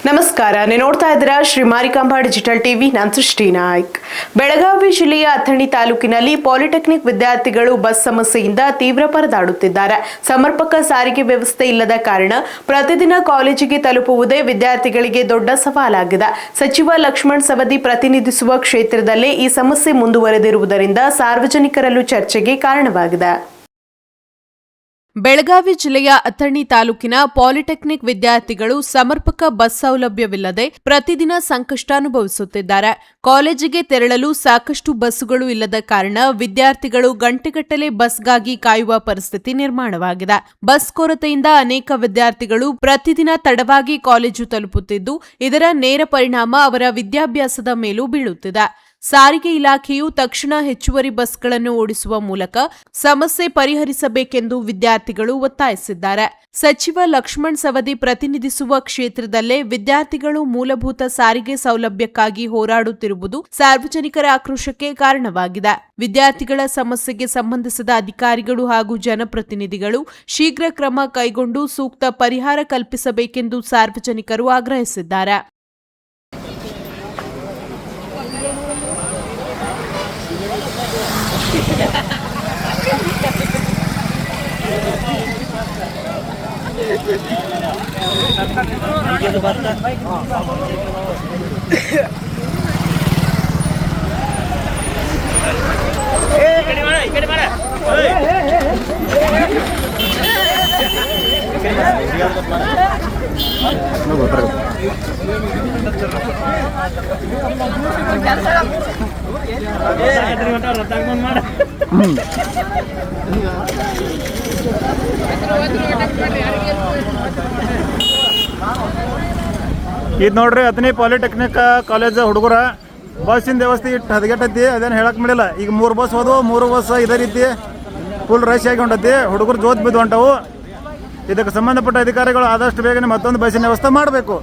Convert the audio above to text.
ನಮಸ್ಕಾರ, ನೀವು ನೋಡ್ತಾ ಇದ್ದೀರಾ ಶ್ರೀ ಮಾರಿಕಾಂಬಾ ಡಿಜಿಟಲ್ ಟಿವಿ. ನಾನು ಸೃಷ್ಟಿ ನಾಯ್ಕ್. ಬೆಳಗಾವಿ ಜಿಲ್ಲೆಯ ಅಥಣಿ ತಾಲೂಕಿನಲ್ಲಿ ಪಾಲಿಟೆಕ್ನಿಕ್ ವಿದ್ಯಾರ್ಥಿಗಳು ಬಸ್ ಸಮಸ್ಯೆಯಿಂದ ತೀವ್ರ ಪರದಾಡುತ್ತಿದ್ದಾರೆ. ಸಮರ್ಪಕ ಸಾರಿಗೆ ವ್ಯವಸ್ಥೆ ಇಲ್ಲದ ಕಾರಣ ಪ್ರತಿದಿನ ಕಾಲೇಜಿಗೆ ತಲುಪುವುದೇ ವಿದ್ಯಾರ್ಥಿಗಳಿಗೆ ದೊಡ್ಡ ಸವಾಲಾಗಿದೆ. ಸಚಿವ ಲಕ್ಷ್ಮಣ ಸವದಿ ಪ್ರತಿನಿಧಿಸುವ ಕ್ಷೇತ್ರದಲ್ಲೇ ಈ ಸಮಸ್ಯೆ ಮುಂದುವರೆದಿರುವುದರಿಂದ ಸಾರ್ವಜನಿಕರಲ್ಲೂ ಚರ್ಚೆಗೆ ಕಾರಣವಾಗಿದೆ. ಬೆಳಗಾವಿ ಜಿಲ್ಲೆಯ ಅಥಣಿ ತಾಲೂಕಿನ ಪಾಲಿಟೆಕ್ನಿಕ್ ವಿದ್ಯಾರ್ಥಿಗಳು ಸಮರ್ಪಕ ಬಸ್ ಸೌಲಭ್ಯವಿಲ್ಲದೆ ಪ್ರತಿದಿನ ಸಂಕಷ್ಟ ಅನುಭವಿಸುತ್ತಿದ್ದಾರೆ. ಕಾಲೇಜಿಗೆ ತೆರಳಲು ಸಾಕಷ್ಟು ಬಸ್ಸುಗಳು ಇಲ್ಲದ ಕಾರಣ ವಿದ್ಯಾರ್ಥಿಗಳು ಗಂಟೆಗಟ್ಟಲೆ ಬಸ್ಗಾಗಿ ಕಾಯುವ ಪರಿಸ್ಥಿತಿ ನಿರ್ಮಾಣವಾಗಿದೆ. ಬಸ್ ಕೊರತೆಯಿಂದ ಅನೇಕ ವಿದ್ಯಾರ್ಥಿಗಳು ಪ್ರತಿದಿನ ತಡವಾಗಿ ಕಾಲೇಜು ತಲುಪುತ್ತಿದ್ದು, ಇದರ ನೇರ ಪರಿಣಾಮ ಅವರ ವಿದ್ಯಾಭ್ಯಾಸದ ಮೇಲೂ ಬೀಳುತ್ತಿದೆ. ಸಾರಿಗೆ ಇಲಾಖೆಯು ತಕ್ಷಣ ಹೆಚ್ಚುವರಿ ಬಸ್ಗಳನ್ನು ಓಡಿಸುವ ಮೂಲಕ ಸಮಸ್ಯೆ ಪರಿಹರಿಸಬೇಕೆಂದು ವಿದ್ಯಾರ್ಥಿಗಳು ಒತ್ತಾಯಿಸಿದ್ದಾರೆ. ಸಚಿವ ಲಕ್ಷ್ಮಣ ಸವದಿ ಪ್ರತಿನಿಧಿಸುವ ಕ್ಷೇತ್ರದಲ್ಲೇ ವಿದ್ಯಾರ್ಥಿಗಳು ಮೂಲಭೂತ ಸಾರಿಗೆ ಸೌಲಭ್ಯಕ್ಕಾಗಿ ಹೋರಾಡುತ್ತಿರುವುದು ಸಾರ್ವಜನಿಕರ ಆಕ್ರೋಶಕ್ಕೆ ಕಾರಣವಾಗಿದೆ. ವಿದ್ಯಾರ್ಥಿಗಳ ಸಮಸ್ಯೆಗೆ ಸಂಬಂಧಿಸಿದ ಅಧಿಕಾರಿಗಳು ಹಾಗೂ ಜನಪ್ರತಿನಿಧಿಗಳು ಶೀಘ್ರ ಕ್ರಮ ಕೈಗೊಂಡು ಸೂಕ್ತ ಪರಿಹಾರ ಕಲ್ಪಿಸಬೇಕೆಂದು ಸಾರ್ವಜನಿಕರು ಆಗ್ರಹಿಸಿದ್ದಾರೆ. ಇದು ನೋಡ್ರಿ, ಅಥಣಿ ಪಾಲಿಟೆಕ್ನಿಕ್ ಕಾಲೇಜ್ ಹುಡುಗರ ಬಸ್ಸಿನ ವ್ಯವಸ್ಥೆ ಇಟ್ಟು ಹದಗೆಟ್ಟೈತಿ. ಅದೇನು ಹೇಳಕ್ ಮಾಡಿಲ್ಲ. ಈಗ 3 ಬಸ್ ಹೋದವು, 3 ಬಸ್ ಇದೇ ರೀತಿ ಫುಲ್ ರಶ್ ಆಗಿ ಹೊಂಟೈತಿ. ಹುಡುಗರು ಜೋತ್ ಬಿದ್ದು ಹೊಂಟವು. ಇದಕ್ಕೆ ಸಂಬಂಧಪಟ್ಟ ಅಧಿಕಾರಿಗಳು ಆದಷ್ಟು ಬೇಗನೆ ಮತ್ತೊಂದು ಬಸ್ಸಿನ ವ್ಯವಸ್ಥೆ ಮಾಡಬೇಕು.